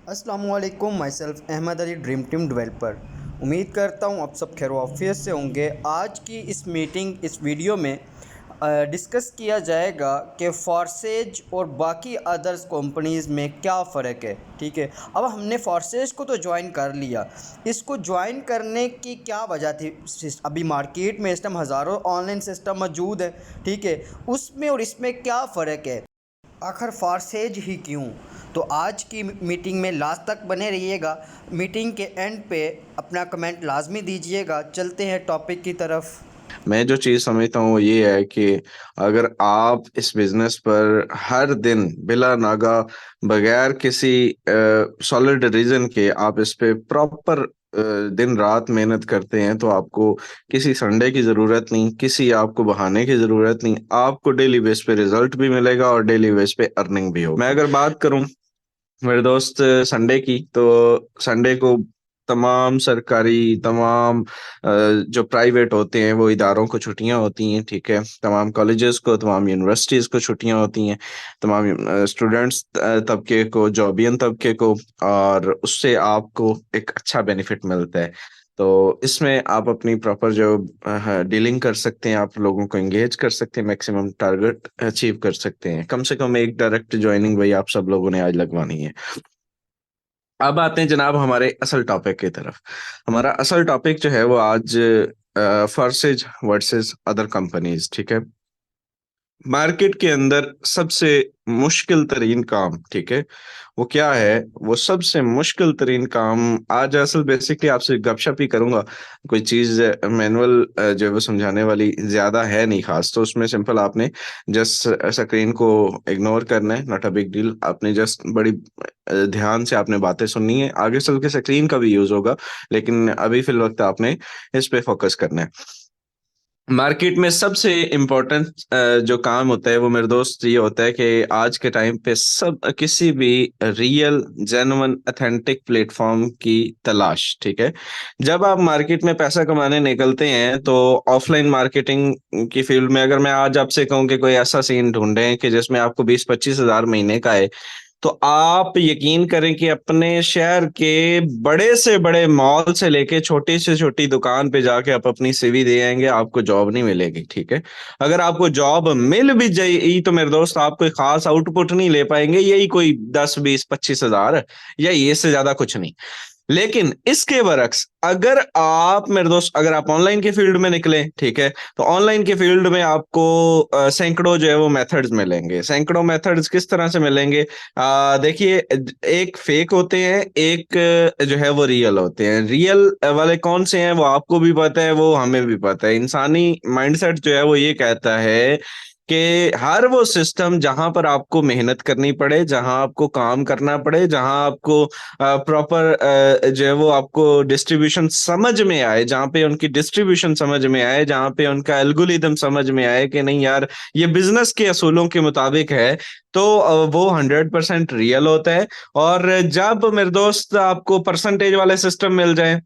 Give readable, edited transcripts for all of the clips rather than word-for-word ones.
अस्सलामुअलैकुम, myself Ahmed Ali, dream team developer. उम्मीद करता हूँ आप सब खैर वाफियत से होंगे। आज की इस वीडियो में डिस्कस किया जाएगा कि फॉरसेज और बाकी अदर्स कंपनीज़ में क्या फ़र्क है। ठीक है, अब हमने फॉरसेज को तो ज्वाइन कर लिया, इसको ज्वाइन करने की क्या वजह थी। अभी मार्केट में इस टाइम हज़ारों ऑनलाइन सिस्टम मौजूद है। ठीक है, उसमें और इसमें क्या फ़र्क है, आखिर फॉरसेज ही क्यों। तो आज की मीटिंग में लास्ट तक बने रहिएगा। मीटिंग के एंड पे अपना कमेंट लाजमी दीजिएगा। चलते हैं टॉपिक की तरफ। मैं जो चीज़ समझता हूँ वो ये है कि अगर आप इस बिजनेस पर हर दिन बिला नागा बगैर किसी सॉलिड रीजन के आप इस पे प्रॉपर दिन रात मेहनत करते हैं तो आपको किसी संडे की ज़रूरत नहीं, किसी आपको बहाने की ज़रूरत नहीं। आपको डेली बेस पे रिजल्ट भी मिलेगा और डेली बेस पे अर्निंग भी हो। मैं अगर बात करूं मेरे दोस्त संडे की, तो संडे को तमाम सरकारी तमाम जो प्राइवेट होते हैं वो इदारों को छुट्टियां होती हैं। ठीक है, तमाम कॉलेजेस को तमाम यूनिवर्सिटीज़ को छुट्टियां होती हैं, तमाम स्टूडेंट्स तबके को, जॉबियन तबके को, और उससे आपको एक अच्छा बेनिफिट मिलता है। तो इसमें आप अपनी प्रॉपर जो डीलिंग कर सकते हैं, आप लोगों को एंगेज कर सकते हैं, मैक्सिमम टारगेट अचीव कर सकते हैं। कम से कम एक डायरेक्ट ज्वाइनिंग भाई आप सब लोगों ने आज लगवानी है। अब आते हैं जनाब हमारे असल टॉपिक की तरफ। हमारा असल टॉपिक जो है वो आज फॉर्सेज वर्सेस अदर कंपनीज। ठीक है, मार्केट के अंदर सबसे मुश्किल तरीन काम, ठीक है, वो क्या है? वो सबसे मुश्किल तरीन काम आज असल बेसिकली आपसे गपशप ही करूंगा। कोई चीज मैनुअल जो है वो समझाने वाली ज्यादा है नहीं खास, तो उसमें सिंपल आपने जस्ट स्क्रीन को इग्नोर करना है, नॉट अ बिग डील। आपने जस्ट बड़ी ध्यान से आपने बातें सुननी है। आगे चल के स्क्रीन का भी यूज होगा, लेकिन अभी फिल वक्त आपने इस पे फोकस करना है। मार्केट में सबसे इम्पोर्टेंट जो काम होता है वो मेरे दोस्त ये होता है कि आज के टाइम पे सब किसी भी रियल जेन्युइन ऑथेंटिक प्लेटफॉर्म की तलाश। ठीक है, जब आप मार्केट में पैसा कमाने निकलते हैं तो ऑफलाइन मार्केटिंग की फील्ड में अगर मैं आज आपसे कहूँ कि कोई ऐसा सीन ढूंढें कि जिसमें आपको 20-25 हज़ार महीने का है, तो आप यकीन करें कि अपने शहर के बड़े से बड़े मॉल से लेके छोटी से छोटी दुकान पे जाके आप अपनी सीवी दे आएंगे, आपको जॉब नहीं मिलेगी। ठीक है, अगर आपको जॉब मिल भी जाएगी तो मेरे दोस्त आप कोई खास आउटपुट नहीं ले पाएंगे, यही कोई 10-20-25 हज़ार, या ये से ज्यादा कुछ नहीं। लेकिन इसके बरक्स अगर आप मेरे दोस्त अगर आप ऑनलाइन के फील्ड में निकले, ठीक है, तो ऑनलाइन के फील्ड में आपको सैकड़ों जो है वो मेथड्स मिलेंगे। सैकड़ों मेथड्स किस तरह से मिलेंगे? देखिए, एक फेक होते हैं, एक जो है वो रियल होते हैं। रियल वाले कौन से हैं वो आपको भी पता है, वो हमें भी पता है। इंसानी माइंडसेट जो है वो ये कहता है कि हर वो सिस्टम जहां पर आपको मेहनत करनी पड़े, जहां आपको काम करना पड़े, जहां आपको प्रॉपर जो है वो आपको डिस्ट्रीब्यूशन समझ में आए, जहां पे उनकी डिस्ट्रीब्यूशन समझ में आए, जहां पे उनका एल्गोरिदम समझ में आए कि नहीं यार ये बिजनेस के असूलों के मुताबिक है, तो वो 100% रियल होता है। और जब मेरे दोस्त आपको परसेंटेज वाले सिस्टम मिल जाए,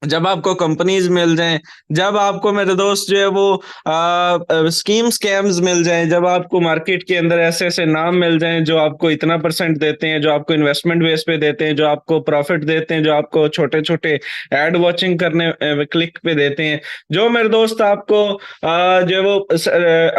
जब आपको कंपनीज मिल जाएं, जब आपको मेरे दोस्त जो है वो स्कीम स्कैम्स मिल जाएं, जब आपको मार्केट के अंदर ऐसे ऐसे नाम मिल जाएं जो आपको इतना परसेंट देते हैं, जो आपको इन्वेस्टमेंट बेस पे देते हैं, जो आपको प्रॉफिट देते हैं, जो आपको छोटे छोटे एड वॉचिंग करने क्लिक पे देते हैं, जो मेरे दोस्त आपको जो है वो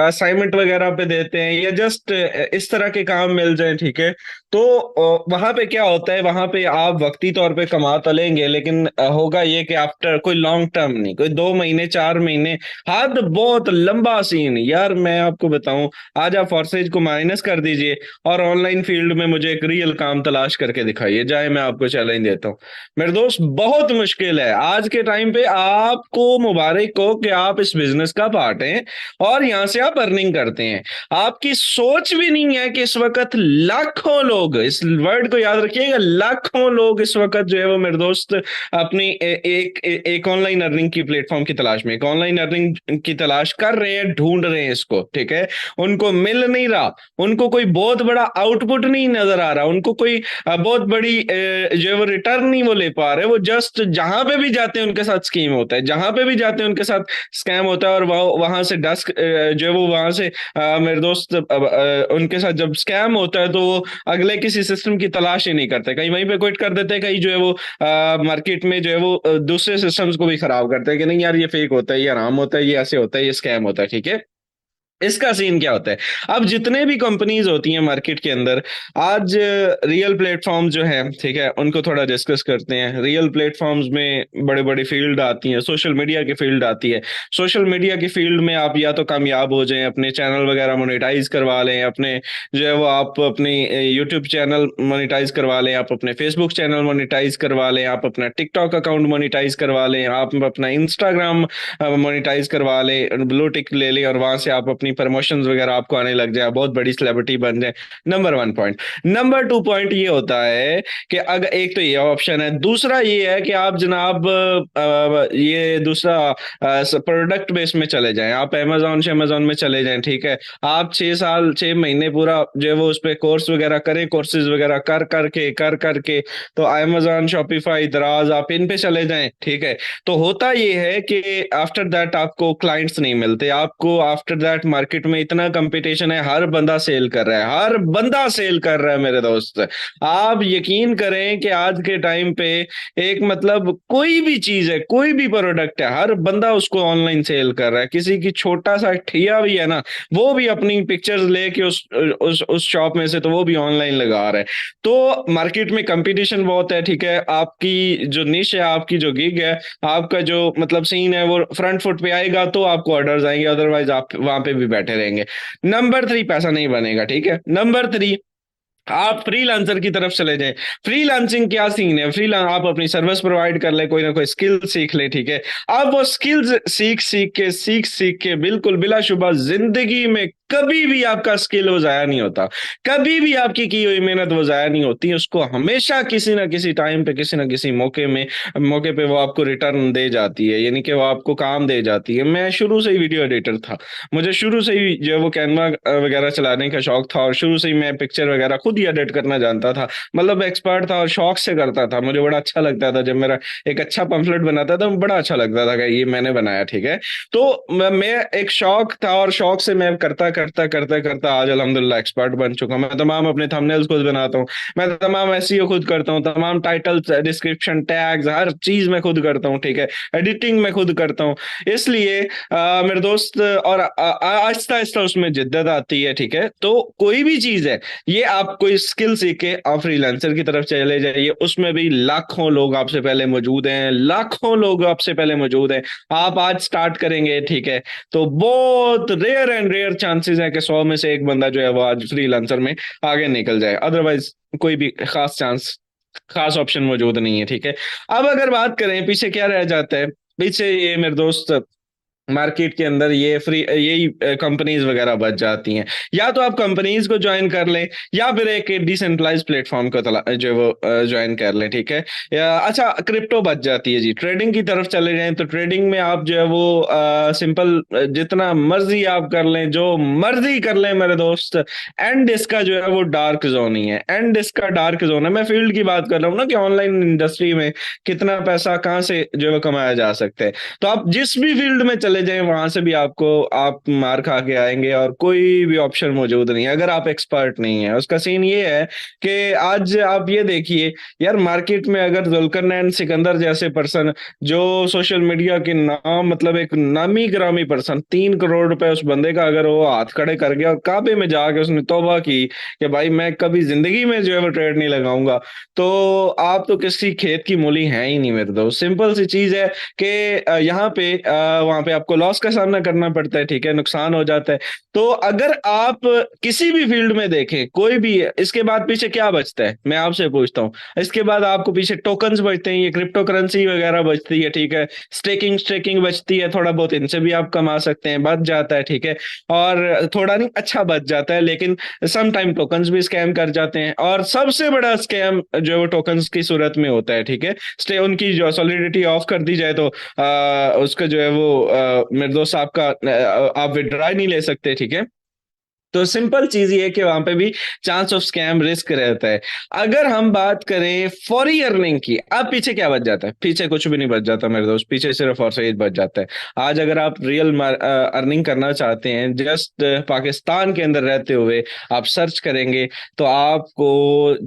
असाइनमेंट वगैरह पे देते हैं, या जस्ट इस तरह के काम मिल जाए, ठीक है, तो वहां पे क्या होता है, वहां पे आप वक्ती तौर पे कमा तो लेंगे, लेकिन होगा ये कि आफ्टर कोई लॉन्ग टर्म नहीं, कोई 2 महीने 4 महीने, हद बहुत लंबा सीन यार। मैं आपको बताऊं, आज आप फॉर्सेज को माइनस कर दीजिए और ऑनलाइन फील्ड में मुझे एक रियल काम तलाश करके दिखाइए, जाए मैं आपको चैलेंज देता हूँ मेरे दोस्त, बहुत मुश्किल है आज के टाइम पे। आपको मुबारक हो कि आप इस बिजनेस का पार्ट हैं और यहाँ से आप अर्निंग करते हैं। आपकी सोच भी नहीं है कि इस वक्त लाखों लोग, इस वर्ड को याद रखिएगा, लाखों लोग इस वक्त जो है वो मेरे दोस्त अपनी एक ऑनलाइन अर्निंग की प्लेटफॉर्म की तलाश में, एक ऑनलाइन अर्निंग की तलाश कर रहे हैं, ढूंढ रहे हैं इसको, ठीक है। उनको मिल नहीं रहा, उनको कोई बहुत बड़ा आउटपुट नहीं नजर आ रहा, उनको कोई बहुत बड़ी जो है वो रिटर्न नहीं वो ले पा रहे। वो जस्ट जहां पे भी जाते हैं उनके साथ स्कीम होता है, जहां पे भी जाते हैं उनके साथ स्कैम होता है, और वहां से डस्क जो है वो वहां से मेरे दोस्त उनके साथ जब स्कैम होता है तो वो अगले किसी सिस्टम की तलाश ही नहीं करते, कहीं वहीं पे क्विट कर देते हैं, कहीं जो है वो मार्केट में जो है वो दूसरे सिस्टम्स को भी खराब करते हैं कि नहीं यार ये फेक होता है, ये हराम होता है, ये ऐसे होता है, ये स्कैम होता है, ठीक है। इसका सीन क्या होता है, अब जितने भी कंपनीज होती हैं मार्केट के अंदर, आज रियल प्लेटफॉर्म जो है, ठीक है, उनको थोड़ा डिस्कस करते हैं। रियल प्लेटफॉर्म्स में बड़े बड़े फील्ड आती हैं, सोशल मीडिया की फील्ड आती है। सोशल मीडिया की फील्ड में आप या तो कामयाब हो जाएं, अपने चैनल वगैरह मोनेटाइज करवा लें, अपने जो है वो आप अपनी यूट्यूब चैनल मोनेटाइज करवा लें, आप अपने फेसबुक चैनल मोनेटाइज करवा लें, आप अपना टिकटॉक अकाउंट मोनेटाइज करवा लें, आप अपना इंस्टाग्राम मोनेटाइज करवा लें, ब्लू टिक ले लें, और वहां से आप अपनी प्रमोशंस वगैरह आपको आने लग जाए, बहुत बड़ी सेलिब्रिटी बन जाए। Number 1 point. नंबर 2 पॉइंट ये होता है कि अगर एक तो ये ऑप्शन है, दूसरा ये है कि आप जनाब ये दूसरा प्रोडक्ट बेस में चले जाएं, आप अमेजोन में चले जाएं, ठीक है। आप 6 साल 6 महीने पूरा जो है वो उस पर कोर्स वगैरह करें, कोर्सेज वगैरह कर करके तो अमेजोन, शॉपिफाई, दराज, आप इन पे चले जाएं, ठीक है। तो होता ये है कि आफ्टर दैट आपको क्लाइंट्स नहीं मिलते, आपको आफ्टर दैट मार्केट में इतना कंपटीशन है, हर बंदा सेल कर रहा है, हर बंदा सेल कर रहा है मेरे दोस्त। आप यकीन करें कि आज के टाइम पे एक मतलब कोई भी चीज है, कोई भी प्रोडक्ट है, हर बंदा उसको ऑनलाइन सेल कर रहा है। किसी की छोटा सा ठिया भी है ना, वो भी अपनी पिक्चर्स लेके उस शॉप में से तो वो भी ऑनलाइन लगा रहा है। तो मार्केट में कंपटीशन बहुत है, ठीक है। आपकी जो निश है, आपकी जो गिग है, आपका जो मतलब सीन है, वो फ्रंट फुट पे आएगा तो आपको ऑर्डर्स आएंगे, अदरवाइज आप वहां पे भी बैठे रहेंगे। नंबर 3, पैसा नहीं बनेगा, ठीक है। नंबर 3, आप फ्रीलांसर की तरफ चले जाएं। फ्रीलांसिंग क्या सीन है, आप अपनी सर्विस प्रोवाइड कर ले, कोई ना कोई स्किल सीख ले, ठीक है। आप वो स्किल्स सीख के बिल्कुल बिलाशुबा जिंदगी में कभी भी आपका स्किल वो जाया नहीं होता, कभी भी आपकी की हुई मेहनत वो जाया नहीं होती, उसको हमेशा किसी ना किसी टाइम पे, किसी ना किसी मौके पे वो आपको रिटर्न दे जाती है, यानी कि वो आपको काम दे जाती है। मैं शुरू से ही वीडियो एडिटर था, मुझे शुरू से ही जो है वो कैनवा वगैरह चलाने का शौक था, और शुरू से ही मैं पिक्चर वगैरह खुद ही एडिट करना जानता था, मतलब एक्सपर्ट था, और शौक से करता था। मुझे बड़ा अच्छा लगता था जब मेरा एक अच्छा पंफलेट बनाता था, बड़ा अच्छा लगता था कि ये मैंने बनाया, ठीक है। तो मैं एक शौक था, और शौक से मैं करता करता करता करता आज अल्हम्दुलिल्लाह एक्सपर्ट बन चुका हूं। मैं तमाम अपने थंबनेल्स खुद बनाता हूँ, मैं तमाम एसईओ खुद करता हूँ, तमाम टाइटल, डिस्क्रिप्शन, टैग्स, हर चीज मैं खुद करता हूँ, ठीक है। एडिटिंग मैं खुद करता हूँ। इसलिए मेरे दोस्त, और आहिस्ता आहिस्ता उसमें जिद्दत आती है, ठीक है। तो कोई भी चीज है, ये आप कोई स्किल सीख के आप फ्रीलांसर की तरफ चले जाइए, उसमें भी लाखों लोग आपसे पहले मौजूद हैं, लाखों लोग आपसे पहले मौजूद हैं। आप आज स्टार्ट करेंगे, ठीक है, तो बहुत रेयर एंड रेयर चांसेस है कि 100 में से एक बंदा जो है वो आज फ्रीलांसर में आगे निकल जाए, अदरवाइज कोई भी खास ऑप्शन मौजूद नहीं है, ठीक है। अब अगर बात करें पीछे क्या रह जाता है, पीछे ये मेरे दोस्त मार्केट के अंदर ये यही कंपनीज वगैरह बच जाती हैं। या तो आप कंपनीज को ज्वाइन कर लें, या फिर एक डिसेंट्रलाइज प्लेटफॉर्म को जो वो ज्वाइन कर लें, ठीक है। अच्छा, क्रिप्टो बच जाती है जी। ट्रेडिंग की तरफ चले जाएं तो ट्रेडिंग में आप जो है वो सिंपल जितना मर्जी आप कर लें, जो मर्जी कर लें मेरे दोस्त, एंड इसका जो है वो डार्क जोन ही है, एंड इसका डार्क जोन है। मैं फील्ड की बात कर रहा हूँ ना, कि ऑनलाइन इंडस्ट्री में कितना पैसा कहाँ से जो है वो कमाया जा सकता है। तो आप जिस भी फील्ड में चले जाएं, वहां से भी आप मार खा के आएंगे, और कोई भी ऑप्शन मौजूद नहीं है अगर आप एक्सपर्ट नहीं है। उसका सीन ये है कि आज आप ये देखिए यार, मार्केट में अगर जुल्करनैन सिकंदर जैसे पर्सन, जो सोशल मीडिया के नाम मतलब एक नामी ग्रामी पर्सन, 3 करोड़ रुपए उस बंदे का अगर वो हाथ खड़े कर गया और काबे में जाके उसने तौबा की कि भाई मैं कभी जिंदगी में जो है वो ट्रेड नहीं लगाऊंगा, तो आप तो किसी खेत की मूली है ही नहीं मेरे दोस्त। सिंपल सी चीज है कि यहाँ पे वहां पे आप आपको लॉस का सामना करना पड़ता है, ठीक है, नुकसान हो जाता है। तो अगर आप किसी भी फील्ड में देखें, कोई भी, इसके बाद पीछे क्या बचता है, मैं आपसे पूछता हूँ। इसके बाद आपको पीछे टोकन्स बचते हैं, ये क्रिप्टो करेंसी वगैरह बचती है, ठीक है, स्टेकिंग स्टेकिंग बचती है, थोड़ा बहुत इनसे भी आप कमा सकते हैं, बच जाता है, ठीक है। और थोड़ा नहीं, अच्छा बच जाता है, लेकिन सम टाइम टोकन्स भी स्कैम कर जाते हैं। और सबसे बड़ा स्कैम जो है वो टोकन्स की सूरत में होता है, ठीक है। स्टे उनकी जो सॉलिडिटी ऑफ कर दी जाए तो उसका जो है वो मेरे दोस्त आपका आप विड्रॉ नहीं ले सकते, ठीक है। तो सिंपल चीज ये है कि वहां पे भी चांस ऑफ स्कैम रिस्क रहता है। अगर हम बात करें फॉरी अर्निंग की, अब पीछे क्या बच जाता है? पीछे कुछ भी नहीं बच जाता मेरे दोस्त, पीछे सिर्फ और सिर्फ बच जाता है। आज अगर आप रियल अर्निंग करना चाहते हैं, जस्ट पाकिस्तान के अंदर रहते हुए आप सर्च करेंगे, तो आपको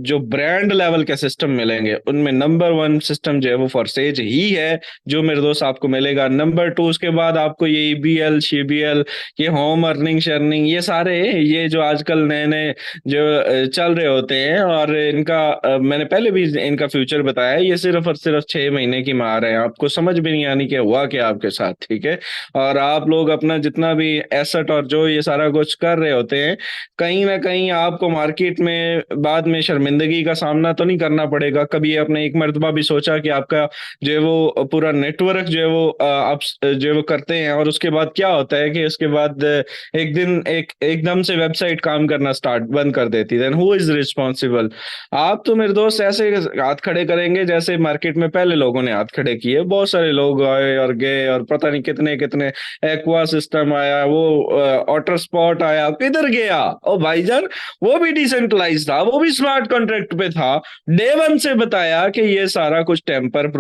जो ब्रांड लेवल के सिस्टम मिलेंगे, उनमें नंबर वन सिस्टम जो है वो फॉरसेज ही है, जो मेरे दोस्त आपको मिलेगा। नंबर टू, उसके बाद आपको ये ईबीएल शीबीएल, ये होम अर्निंग शर्निंग, ये सारे, ये जो आजकल नए नए जो चल रहे होते हैं, और इनका मैंने पहले भी इनका फ्यूचर बताया है, ये सिर्फ और सिर्फ 6 महीने की मार है, आपको समझ भी नहीं आनी कि हुआ क्या आपके साथ, ठीक है। और आप लोग अपना जितना भी एसेट और जो ये सारा कुछ कर रहे होते हैं, कहीं ना कहीं आपको मार्केट में बाद में शर्मिंदगी का सामना तो नहीं करना पड़ेगा। कभी आपने एक मर्तबा भी सोचा कि आपका जो है वो पूरा नेटवर्क जो है वो आप जो है वो करते हैं, और उसके बाद क्या होता है कि उसके बाद एक दिन एकदम से वेबसाइट काम करना स्टार्ट बंद कर देती, देन हु इज रिस्पॉन्सिबल? आप तो मेरे दोस्त ऐसे हाथ खड़े करेंगे जैसे मार्केट में पहले लोगों ने हाथ खड़े किए। बहुत सारे लोग आए और गए, और पता नहीं कितने कितने, एक्वा सिस्टम आया, वो ऑटर स्पॉट आया, किधर गया ओ भाईजान? वो भी डिसेंट्रलाइज था, वो भी स्मार्ट कॉन्ट्रैक्ट पे था। डे वन से बताया कि ये सारा कुछ टेम्पर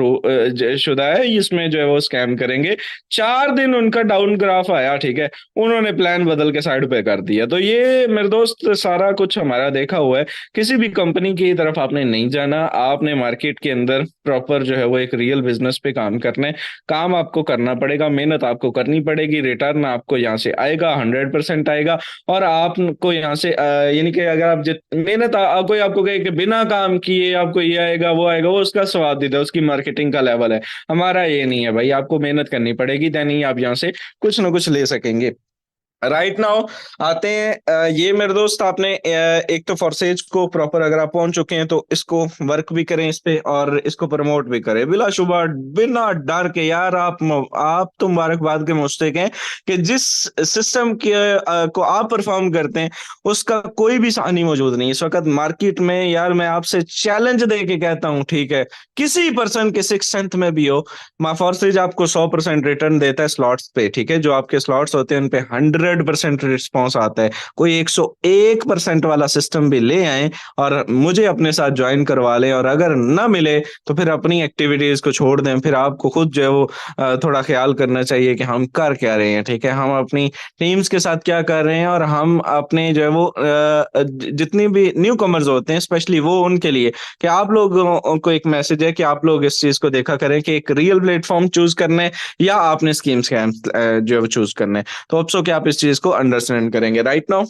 शुदा है, इसमें जो है वो स्कैम करेंगे। 4 दिन उनका डाउन ग्राफ आया, ठीक है, उन्होंने प्लान बदल के साइड पे कर दिया। तो ये मेरे दोस्त सारा कुछ हमारा देखा हुआ है। किसी भी कंपनी की तरफ आपने नहीं जाना, आपने मार्केट के अंदर प्रॉपर जो है वो एक रियल बिजनेस पे काम करना है। काम आपको करना पड़ेगा, मेहनत आपको करनी पड़ेगी, रिटर्न आपको यहाँ से आएगा, 100% आएगा। और आपको यहाँ से यानी कि अगर आप मेहनत कोई आपको कहे कि बिना काम किए आपको ये आएगा वो आएगा, वो उसका स्वाद है, उसकी मार्केटिंग का लेवल है। हमारा ये नहीं है भाई, आपको मेहनत करनी पड़ेगी, देन ही आप यहाँ से कुछ ना कुछ ले सकेंगे। राइट नाउ आते हैं, ये मेरे दोस्त आपने एक तो फॉरसेज को प्रॉपर अगर आप पहुंच चुके हैं तो इसको वर्क भी करें इस पे, और इसको प्रमोट भी करें बिला शुबा, बिना डर के। यार आप तो मुबारकबाद के मुस्तहिक हैं कि जिस सिस्टम के को आप परफॉर्म करते हैं उसका कोई भी सानी मौजूद नहीं इस वक्त मार्केट में। यार मैं आपसे चैलेंज दे के कहता हूं, ठीक है, किसी पर्सन के 6th में भी हो, फॉरसेज आपको 100% रिटर्न देता है स्लॉट्स पे, ठीक है। जो आपके स्लॉट्स होते हैं उन पे 100% रिस्पॉन्स आता है। कोई 101% वाला सिस्टम भी ले आए और मुझे अपने साथ ज्वाइन करवा लें, और अगर ना मिले तो फिर अपनी एक्टिविटीज को छोड़ दें। फिर आपको खुद जो है वो थोड़ा ख्याल करना चाहिए कि हम कर क्या रहे हैं, ठीक है, हम अपनी टीम्स के साथ क्या कर रहे हैं, और हम अपने जो है वो जितनी भी न्यू कमर्स होते हैं स्पेशली वो उनके लिए कि आप लोगों को एक मैसेज है कि आप लोग इस चीज को देखा करें कि एक रियल प्लेटफॉर्म चूज करना है या आपने स्कीम स्कैम जो है वो चूज करना है। तो अब सो कि आप इस चीज को अंडरस्टैंड करेंगे। राइट नाउ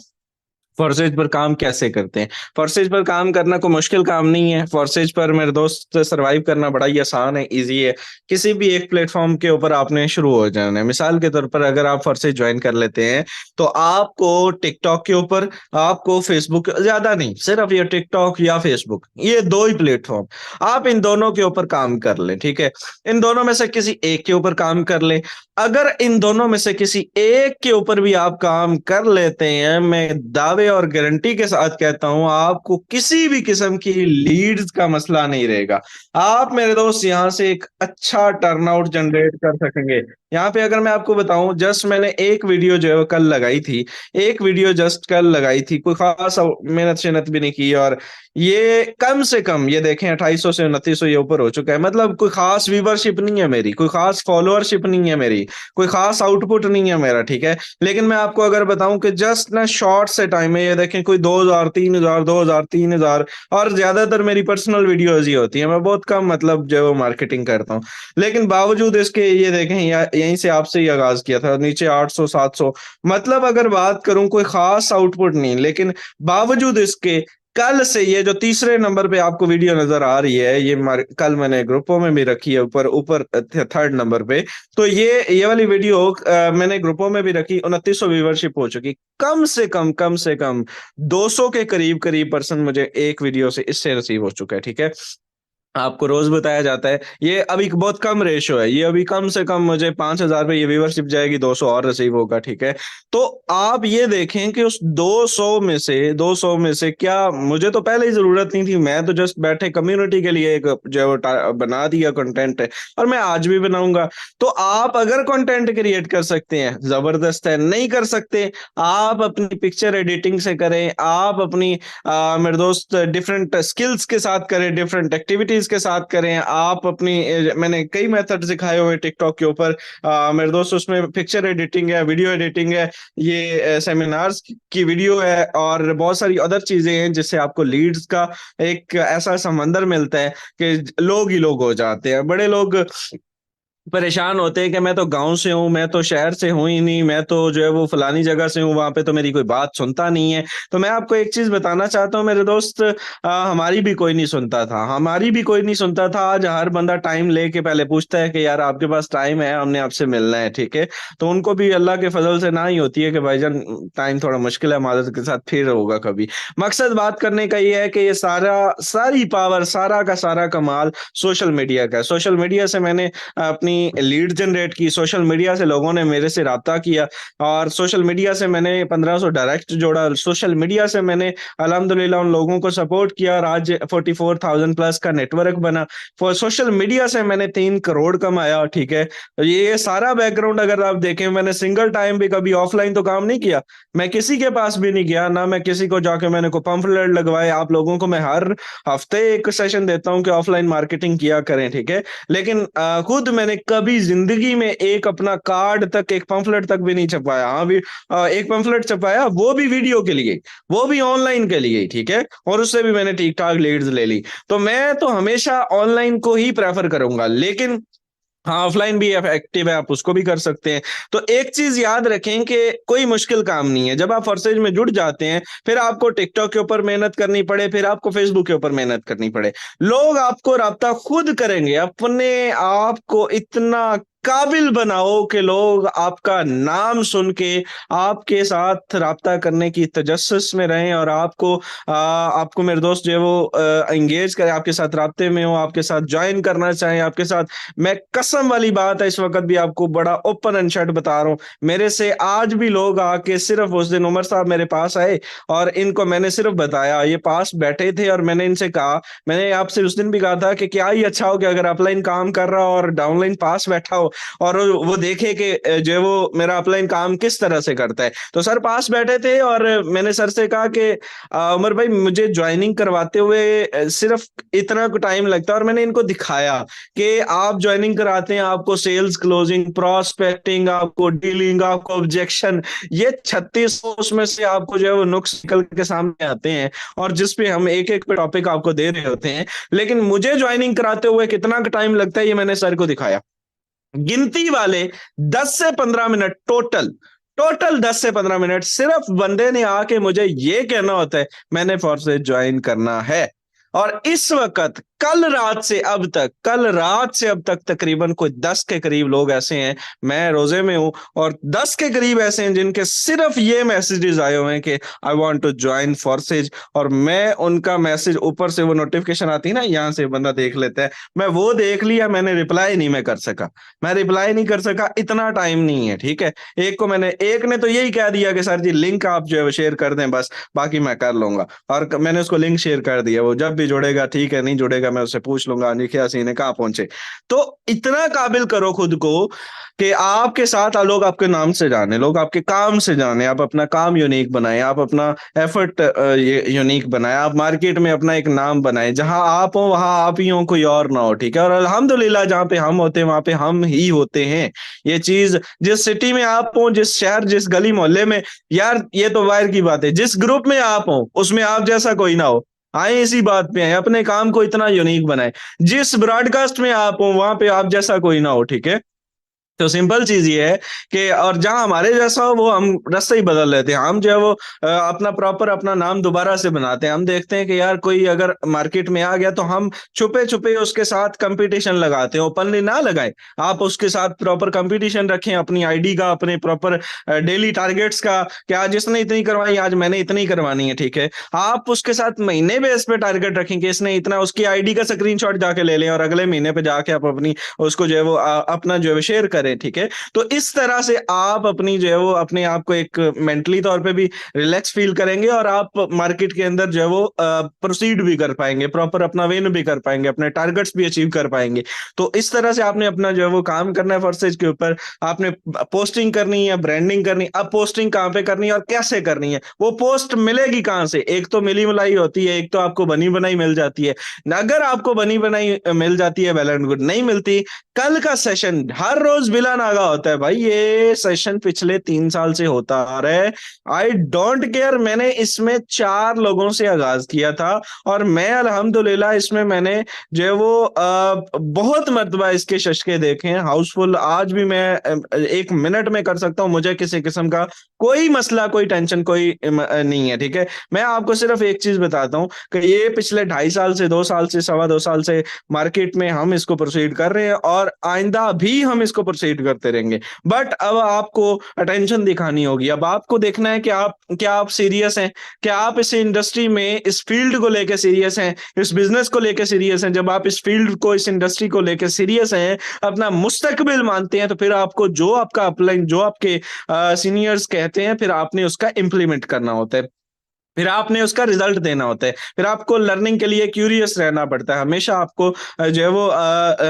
फॉरसेज पर काम कैसे करते हैं? फॉरसेज पर काम करना कोई मुश्किल काम नहीं है। फॉरसेज पर मेरे दोस्त सरवाइव करना बड़ा ही आसान है, इजी है। किसी भी एक प्लेटफॉर्म के ऊपर आपने शुरू हो जाना है। मिसाल के तौर पर अगर आप फॉरसेज ज्वाइन कर लेते हैं तो आपको टिकटॉक के ऊपर, आपको फेसबुक, ज्यादा नहीं, सिर्फ ये टिकटॉक या फेसबुक, ये दो ही प्लेटफॉर्म, आप इन दोनों के ऊपर काम कर लें, ठीक है। इन दोनों में से किसी एक के ऊपर काम कर लें। अगर इन दोनों में से किसी एक के ऊपर भी आप काम कर लेते हैं, मैं दावे और गारंटी के साथ कहता हूं आपको किसी भी किस्म की लीड्स का मसला नहीं रहेगा। आप मेरे दोस्त यहां से एक अच्छा टर्नआउट जनरेट कर सकेंगे। यहाँ पे अगर मैं आपको बताऊं, जस्ट मैंने एक वीडियो जो है वो कल लगाई थी, एक वीडियो जस्ट कल लगाई थी, कोई खास मेहनत शेनत भी नहीं की, और ये कम से कम ये देखें 2800 से 2900 ये ऊपर हो चुका है। मतलब कोई खास व्यूवरशिप नहीं है मेरी, कोई खास फॉलोअरशिप नहीं है मेरी, कोई खास आउटपुट नहीं है मेरा, ठीक है। लेकिन मैं आपको अगर बताऊं कि जस्ट ना शॉर्ट से टाइम में ये देखें कोई 2000 3000 2000 3000, और ज्यादातर मेरी पर्सनल वीडियोज ही होती है, मैं बहुत कम मतलब जो वो मार्केटिंग करता हूँ। लेकिन बावजूद इसके ये देखें यहीं से आपसे ही आगाज किया था, नीचे 800 700, मतलब अगर बात करूं कोई खास आउटपुट नहीं, लेकिन बावजूद इसके कल से ये जो तीसरे नंबर पे आपको वीडियो नजर आ रही है, ये कल मैंने ग्रुपों में भी रखी है, ऊपर ऊपर थर्ड नंबर पे। तो ये वाली वीडियो मैंने ग्रुपों में भी रखी, 2900 व्यूवरशिप हो चुकी। कम से कम 200 के करीब करीब पर्सन मुझे एक वीडियो से इससे रिसीव हो चुका है, ठीक है। आपको रोज बताया जाता है, ये अभी बहुत कम रेशो है, ये अभी कम से कम मुझे 5,000 पे ये व्यूवरशिप जाएगी, 200 और रिसीव होगा, ठीक है। तो आप ये देखें कि उस 200 में से क्या मुझे तो पहले ही जरूरत नहीं थी, मैं तो जस्ट बैठे कम्युनिटी के लिए एक जो है वो बना दिया कंटेंट है, और मैं आज भी बनाऊंगा। तो आप अगर कंटेंट क्रिएट कर सकते हैं, जबरदस्त है। नहीं कर सकते, आप अपनी पिक्चर एडिटिंग से करें, आप अपनी मेरे दोस्त डिफरेंट स्किल्स के साथ करें, डिफरेंट एक्टिविटीज के साथ करें। आप अपनी मैंने कई मेथड सिखाए हुए टिकटॉक के ऊपर, मेरे दोस्त, उसमें पिक्चर एडिटिंग है, वीडियो एडिटिंग है, ये सेमिनार्स की वीडियो है, और बहुत सारी अदर चीजें हैं जिससे आपको लीड्स का एक ऐसा समंदर मिलता है कि लोग ही लोग हो जाते हैं। बड़े लोग परेशान होते हैं कि मैं तो गांव से हूँ, मैं तो शहर से हूँ ही नहीं, मैं तो जो है वो फलानी जगह से हूँ, वहां पे तो मेरी कोई बात सुनता नहीं है। तो मैं आपको एक चीज बताना चाहता हूँ मेरे दोस्त, हमारी भी कोई नहीं सुनता था, हमारी भी कोई नहीं सुनता था। आज हर बंदा टाइम लेके पहले पूछता है कि यार आपके पास टाइम है, हमने आपसे मिलना है, ठीक है। तो उनको भी अल्लाह के फजल से ना ही होती है कि भाईजान टाइम थोड़ा मुश्किल है, मादद के साथ फिर होगा कभी। मकसद बात करने का ये है कि ये सारी पावर, सारा का सारा कमाल सोशल मीडिया का है। सोशल मीडिया से मैंने अपनी लीड जनरेट की, सोशल मीडिया से लोगों ने मेरे से राब्ता किया, और सोशल मीडिया से मैंने 1500 डायरेक्ट जोड़ा, सोशल मीडिया से मैंने अल्हम्दुलिल्लाह उन लोगों को सपोर्ट किया, और आज 44,000 प्लस का नेटवर्क बना। फॉर सोशल मीडिया से मैंने 3 करोड़ कमाया, ठीक है। तो ये सारा बैकग्राउंड अगर आप देखें, मैंने सिंगल टाइम भी कभी ऑफलाइन तो काम नहीं किया, मैं किसी के पास भी नहीं गया, ना मैं किसी को जाके मैंने को पंफलेट लगवाए। आप लोगों को मैं हर हफ्ते एक सेशन देता हूं कि ऑफलाइन मार्केटिंग किया करें, ठीक है। लेकिन खुद मैंने कभी जिंदगी में एक अपना कार्ड तक, एक पंफलेट तक भी नहीं छपाया। हाँ भी एक पंफलेट छपाया, वो भी वीडियो के लिए, वो भी ऑनलाइन के लिए, ठीक है, और उससे भी मैंने ठीक ठाक लीड्स ले ली। तो मैं तो हमेशा ऑनलाइन को ही प्रेफर करूंगा, लेकिन हाँ ऑफलाइन भी इफेक्टिव है, आप उसको भी कर सकते हैं। तो एक चीज याद रखें कि कोई मुश्किल काम नहीं है। जब आप फॉरसेज में जुड़ जाते हैं, फिर आपको टिकटॉक के ऊपर मेहनत करनी पड़े, फिर आपको फेसबुक के ऊपर मेहनत करनी पड़े, लोग आपको राब्ता खुद करेंगे। अपने आप को इतना काबिल बनाओ कि लोग आपका नाम सुन के आपके साथ राब्ता करने की तजस्सुस में रहें, और आपको मेरे दोस्त जो है वो एंगेज करें, आपके साथ राब्ते में हो, आपके साथ ज्वाइन करना चाहें आपके साथ। मैं कसम वाली बात है, इस वक्त भी आपको बड़ा ओपन एंड शट बता रहा हूँ, मेरे से आज भी लोग आके, सिर्फ उस दिन उमर साहब मेरे पास आए, और इनको मैंने सिर्फ बताया, ये पास बैठे थे, और मैंने इनसे कहा, मैंने आपसे उस दिन भी कहा था कि क्या ही अच्छा हो कि अगर अपलाइन काम कर रहा हो और डाउनलाइन पास बैठा हो, और वो देखे कि जो है वो मेरा अपलाइन काम किस तरह से करता है। तो सर पास बैठे थे, और मैंने सर से कहा कि उमर भाई मुझे ज्वाइनिंग करवाते हुए सिर्फ इतना टाइम लगता है, और मैंने इनको दिखाया कि आप ज्वाइनिंग कराते हैं, आपको सेल्स क्लोजिंग, प्रोस्पेक्टिंग, आपको डीलिंग, आपको ऑब्जेक्शन, ये 36 उसमें से आपको जो है वो नुक्स निकल के सामने आते हैं, और जिसपे हम एक एक पे टॉपिक आपको दे रहे होते हैं। लेकिन मुझे ज्वाइनिंग कराते हुए कितना टाइम लगता है, ये मैंने सर को दिखाया। गिनती वाले 10 से 15 मिनट, टोटल टोटल 10 से 15 मिनट, सिर्फ बंदे ने आके मुझे ये कहना होता है मैंने फोर्सेज ज्वाइन करना है। और इस वक्त कल रात से अब तक तकरीबन कोई 10 के करीब लोग ऐसे हैं, मैं रोजे में हूं, और 10 के करीब ऐसे हैं जिनके सिर्फ ये मैसेजेस आए हुए हैं कि I want to join forces, और मैं उनका मैसेज, ऊपर से वो नोटिफिकेशन आती है ना, यहाँ से बंदा देख लेता है, मैं वो देख लिया, मैंने रिप्लाई नहीं मैं कर सका, मैं रिप्लाई नहीं कर सका, इतना टाइम नहीं है, ठीक है। एक ने तो यही कह दिया कि सर जी लिंक आप जो है शेयर कर दें बस, बाकी मैं कर लूंगा, और मैंने उसको लिंक शेयर कर दिया, वो जब भी जुड़ेगा ठीक है, नहीं जुड़ेगा मैं उससे पूछ लूंगा जी क्या सीन है, कहाँ पहुंचे। तो इतना काबिल करो खुद को कि आपके साथ लोग आपके नाम से जाने, लोग आपके काम से जाने, आप अपना काम यूनिक बनाएं, आप अपना एफर्ट यूनिक बनाएं, आप मार्केट में अपना एक नाम बनाएं, जहां आप हो वहां आप ही हो, कोई और ना हो, ठीक है। और अल्हम्दुलिल्लाह जहां पे हम होते हैं वहां पे हम ही होते हैं। ये चीज जिस सिटी में आप हो, जिस शहर, जिस गली मोहल्ले में, यार ये तो वायर की बात है, जिस ग्रुप में आप हो उसमें आप जैसा कोई ना हो, आए इसी बात पे आए, अपने काम को इतना यूनिक बनाए। जिस ब्रॉडकास्ट में आप हो वहां पे आप जैसा कोई ना हो, ठीक है। तो सिंपल चीज ये है कि और जहां हमारे जैसा हो वो हम रास्ता ही बदल लेते हैं। हम जो है वो अपना प्रॉपर अपना नाम दोबारा से बनाते हैं। हम देखते हैं कि यार कोई अगर मार्केट में आ गया तो हम छुपे छुपे उसके साथ कंपटीशन लगाते हैं, ओपनली ना लगाएं। आप उसके साथ प्रॉपर कंपटीशन रखें अपनी आईडी का, अपने प्रॉपर डेली टारगेट्स का, कि आज इसने इतनी करवाई, आज मैंने इतनी करवानी है, ठीक है। आप उसके साथ महीने बेस पे टारगेट रखें कि इसने इतना, उसकी आईडी का स्क्रीनशॉट जाके ले लें और अगले महीने पे जाके आप अपनी उसको जो है वो अपना जो है शेयर करें, ठीक है। तो इस तरह से आप अपनी जो है वो अपने आप को एक मेंटली तौर पे भी रिलैक्स फील करेंगे और आप मार्केट के अंदर जो है वो प्रोसीड भी कर पाएंगे, प्रॉपर अपना विन भी कर पाएंगे, अपने टारगेट्स भी अचीव कर पाएंगे। तो इस तरह से आपने अपना जो है वो काम करना है फॉरसेज के ऊपर। आपने पोस्टिंग करनी है, ब्रांडिंग करनी है। अब पोस्टिंग कहाँ पे करनी है और कैसे करनी है, वो पोस्ट मिलेगी कहाँ से? एक तो मिली मलाई होती है, एक तो आपको बनी बनाई मिल जाती है। अगर आपको बनी बनाई मिल जाती है, वेल एंड गुड। नहीं मिलती, कल का सेशन हर रोज बिला नागा होता है भाई। ये सेशन पिछले 3 साल से होता आ रहा है। I don't care. मैंने इसमें 4 लोगों से आगाज किया था और मैं अल्हम्दुलिल्लाह इसमें मैंने जो है वो बहुत मर्तबा इसके शशके देखे हैं। हाउसफुल आज भी मैं 1 मिनट में कर सकता हूँ। मुझे किसी किस्म का कोई मसला, कोई टेंशन, कोई नहीं है, ठीक है। मैं आपको सिर्फ एक चीज बताता हूँ कि ये पिछले 2.5 साल से, 2 साल से, 2.25 साल से मार्केट में हम इसको प्रोसीड कर रहे हैं और आइंदा भी हम इसको प्रोसीड करते रहेंगे। बट अब आपको अटेंशन दिखानी होगी। अब आपको देखना है कि आप क्या आप सीरियस हैं, क्या आप इस इंडस्ट्री में, इस फील्ड को लेकर सीरियस हैं, इस बिजनेस को लेकर सीरियस हैं। जब आप इस फील्ड को, इस इंडस्ट्री को लेकर सीरियस हैं, अपना मुस्तकबिल मानते हैं, तो फिर आपको जो आपका अपलाइन, जो आपके सीनियर्स कहते हैं, फिर आपने उसका इम्प्लीमेंट करना होता है। फिर आपने उसका रिजल्ट देना होता है। फिर आपको लर्निंग के लिए क्यूरियस रहना पड़ता है। हमेशा आपको जो है वो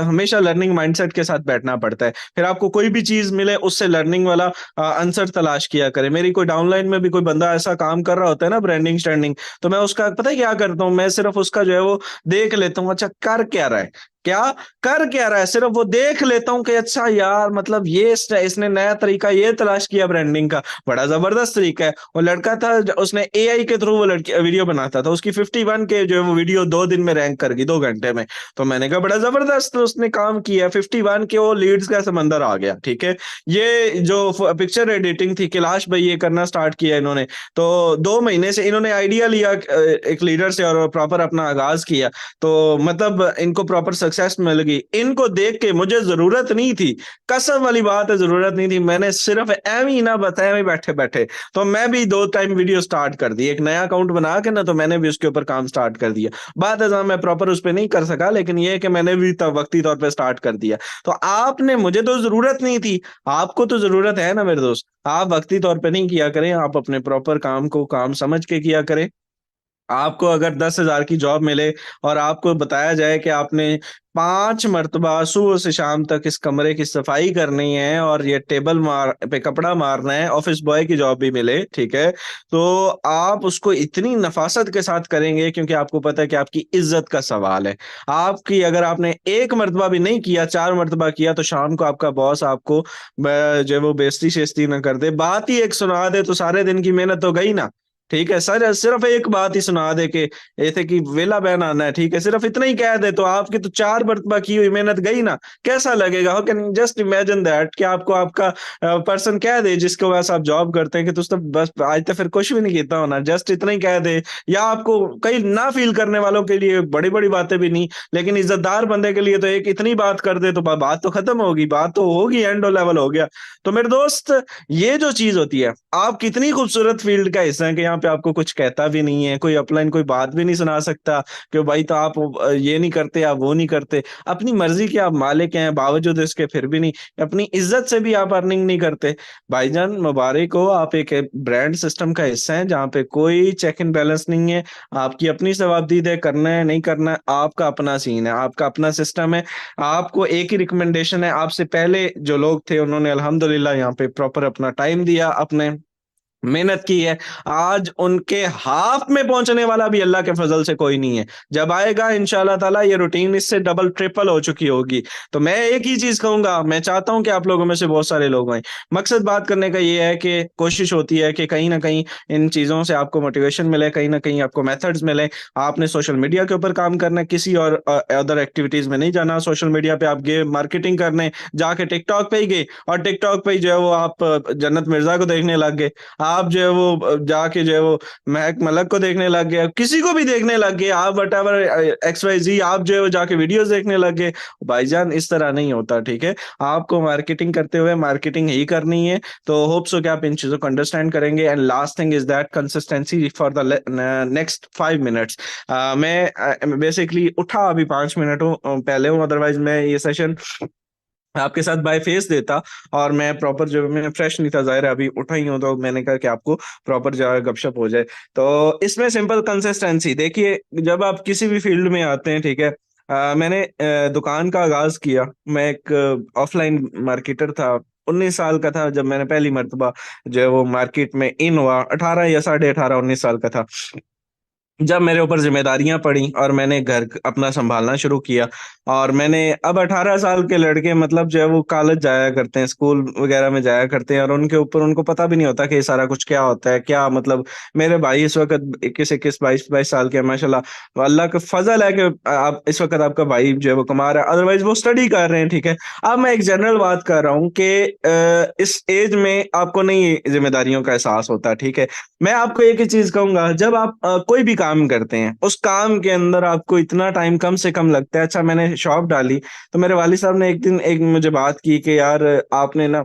हमेशा लर्निंग माइंडसेट के साथ बैठना पड़ता है। फिर आपको कोई भी चीज मिले उससे लर्निंग वाला आंसर तलाश किया करे। मेरी कोई डाउनलाइन में भी कोई बंदा ऐसा काम कर रहा होता है ना, ब्रांडिंग स्टैंडिंग, तो मैं उसका पता है क्या करता हूँ? मैं सिर्फ उसका जो है वो देख लेता हूँ, अच्छा कर क्या रहा है, क्या कर क्या रहा है, सिर्फ वो देख लेता हूँ कि अच्छा यार, मतलब ये इसने नया तरीका ये तलाश किया ब्रांडिंग का, बड़ा जबरदस्त तरीका है। वो लड़का था, उसने एआई के थ्रू वो लड़की वीडियो बनाता था, उसकी 51 के जो है वो वीडियो 2 दिन में रैंक कर गई, 2 घंटे में। तो मैंने कहा बड़ा जबरदस्त उसने काम किया, 51 के वो लीड्स का समंदर आ गया, ठीक है। ये जो पिक्चर एडिटिंग थी, कैलाश भाई ये करना स्टार्ट किया इन्होंने, तो 2 महीने से इन्होंने आइडिया लिया एक लीडर से और प्रॉपर अपना आगाज किया। तो मतलब इनको प्रॉपर सक्सेस मिल गई। इनको देख के मुझे जरूरत नहीं थी, कसम वाली बात है, जरूरत नहीं थी। मैंने सिर्फ एम ही ना बताया, मैं बैठे बैठे तो मैं भी 2 टाइम वीडियो स्टार्ट कर दी, एक नया अकाउंट बना के ना, तो मैंने भी उसके ऊपर काम स्टार्ट कर दिया। बात है मैं प्रॉपर उस पर नहीं कर सका, लेकिन ये है कि मैंने भी तब वक्ती तौर पे स्टार्ट कर दिया। तो आपने, मुझे तो जरूरत नहीं थी, आपको तो जरूरत है ना मेरे दोस्त। आप वक्ती तौर पे नहीं किया करें, आप अपने प्रॉपर काम को काम समझ के किया करें। आपको अगर 10,000 की जॉब मिले और आपको बताया जाए कि आपने 5 मर्तबा सुबह से शाम तक इस कमरे की सफाई करनी है और ये टेबल मार पे कपड़ा मारना है, ऑफिस बॉय की जॉब भी मिले, ठीक है, तो आप उसको इतनी नफासत के साथ करेंगे क्योंकि आपको पता है कि आपकी इज्जत का सवाल है। आपकी, अगर आपने 1 मर्तबा भी नहीं किया, 4 मर्तबा किया, तो शाम को आपका बॉस आपको जो है वो बेइज्जती शेस्ती ना कर दे, बात ही एक सुना दे, तो सारे दिन की मेहनत तो गई ना। ठीक है सर, सिर्फ एक बात ही सुना दे के ऐसे कि वेला बहन आना है, ठीक है, सिर्फ इतना ही कह दे, तो आपकी तो 4 मरतबा की हुई मेहनत गई ना। कैसा लगेगा? हो कैन जस्ट इमेजिन दैट कि आपको आपका पर्सन कह दे जिसके पास आप जॉब करते हैं कि तुझ तो बस आज तक फिर कुछ भी नहीं किया होना, जस्ट इतना ही कह दे। या आपको कई ना फील करने वालों के लिए बड़ी बड़ी बातें भी नहीं, लेकिन इज्जतदार बंदे के लिए तो एक इतनी बात कर दे तो बात तो खत्म होगी, बात तो होगी, एंड लेवल हो गया। तो मेरे दोस्त, ये जो चीज होती है, आप कितनी खूबसूरत फील्ड का हिस्सा है कि यहाँ पे आपको कुछ कहता भी नहीं है, कोई अपलाइन कोई बात भी नहीं सुना सकता कि भाई तो आप ये नहीं करते, आप वो नहीं करते। अपनी मर्जी के आप मालिक हैं, बावजूद इसके फिर भी नहीं, अपनी इज्जत से भी आप अर्निंग नहीं करते। भाईजान मुबारक हो, आप एक ब्रांड सिस्टम का हिस्सा हैं जहाँ पे कोई चेक इन बैलेंस नहीं है। आपकी अपनी जवाबदीही है, करना है नहीं करना है, आपका अपना सीन है, आपका अपना सिस्टम है। आपको एक ही रिकमेंडेशन है, आपसे पहले जो लोग थे उन्होंने अल्हम्दुलिल्लाह यहाँ पे प्रॉपर अपना टाइम दिया, अपने मेहनत की है, आज उनके हाफ में पहुंचने वाला भी अल्लाह के फजल से कोई नहीं है। जब आएगा इंशाल्लाह ताला ये रूटीन इससे डबल ट्रिपल हो चुकी होगी। तो मैं एक ही चीज कहूंगा, मैं चाहता हूं कि आप लोगों में से बहुत सारे लोग आए। मकसद बात करने का ये है कि कोशिश होती है कि कहीं ना कहीं इन चीजों से आपको मोटिवेशन मिले, कहीं ना कहीं आपको मेथड्स मिले। आपने सोशल मीडिया के ऊपर काम करना है, किसी और अदर एक्टिविटीज में नहीं जाना। सोशल मीडिया पे आप गए मार्केटिंग करने, जाके टिकटॉक पे ही गए और टिकटॉक पे ही जो है वो आप जन्नत मिर्जा को देखने लग गए। आप जो है वो जाके जो है वो महक मलक को देखने लग गए, किसी को भी देखने लग गए, आप वट एवर एक्स वाई जी, आप जो है वो जाके वीडियोस देखने लग गए। भाईजान इस तरह नहीं होता, ठीक है। आपको मार्केटिंग करते हुए मार्केटिंग ही करनी है। तो होप सो कि आप इन चीजों को अंडरस्टैंड करेंगे। And last thing is that consistency for the next 5 minutes. मैं बेसिकली उठा अभी 5 मिनट पहले हूँ, अदरवाइज मैं ये सेशन आपके साथ बाय फेस देता और मैं प्रॉपर जो मैं फ्रेश नहीं था, जाहिर है अभी उठा ही हूं, तो मैंने कहा कि आपको प्रॉपर जो है गपशप हो जाए। तो इसमें सिंपल कंसिस्टेंसी देखिए, जब आप किसी भी फील्ड में आते हैं, ठीक है। मैंने दुकान का आगाज किया। मैं एक ऑफलाइन मार्केटर था, 19 साल का था जब मैंने पहली मर्तबा जो है वो मार्केट में इन हुआ। 18 या साढ़े 18 19 साल का था जब मेरे ऊपर जिम्मेदारियां पड़ी और मैंने घर अपना संभालना शुरू किया। और मैंने अब 18 साल के लड़के मतलब जो है वो कॉलेज जाया करते हैं, स्कूल वगैरह में जाया करते हैं, और उनके ऊपर उनको पता भी नहीं होता कि ये सारा कुछ क्या होता है, क्या मतलब। मेरे भाई इस वक्त 21 21 22 22 साल के हैं, माशाल्लाह। अल्लाह का फजल है कि आप इस वक्त आपका भाई जो है वो कमा रहा है, अदरवाइज वो स्टडी कर रहे हैं, ठीक है। अब मैं एक जनरल बात कर रहा हूँ कि इस एज में आपको नहीं जिम्मेदारियों का एहसास होता, ठीक है। मैं आपको एक ही चीज कहूंगा, जब आप कोई भी काम करते हैं उस काम के अंदर आपको इतना टाइम कम से कम लगता है। अच्छा, मैंने शॉप डाली तो मेरे वालिद साहब ने एक दिन एक मुझे बात की कि यार आपने ना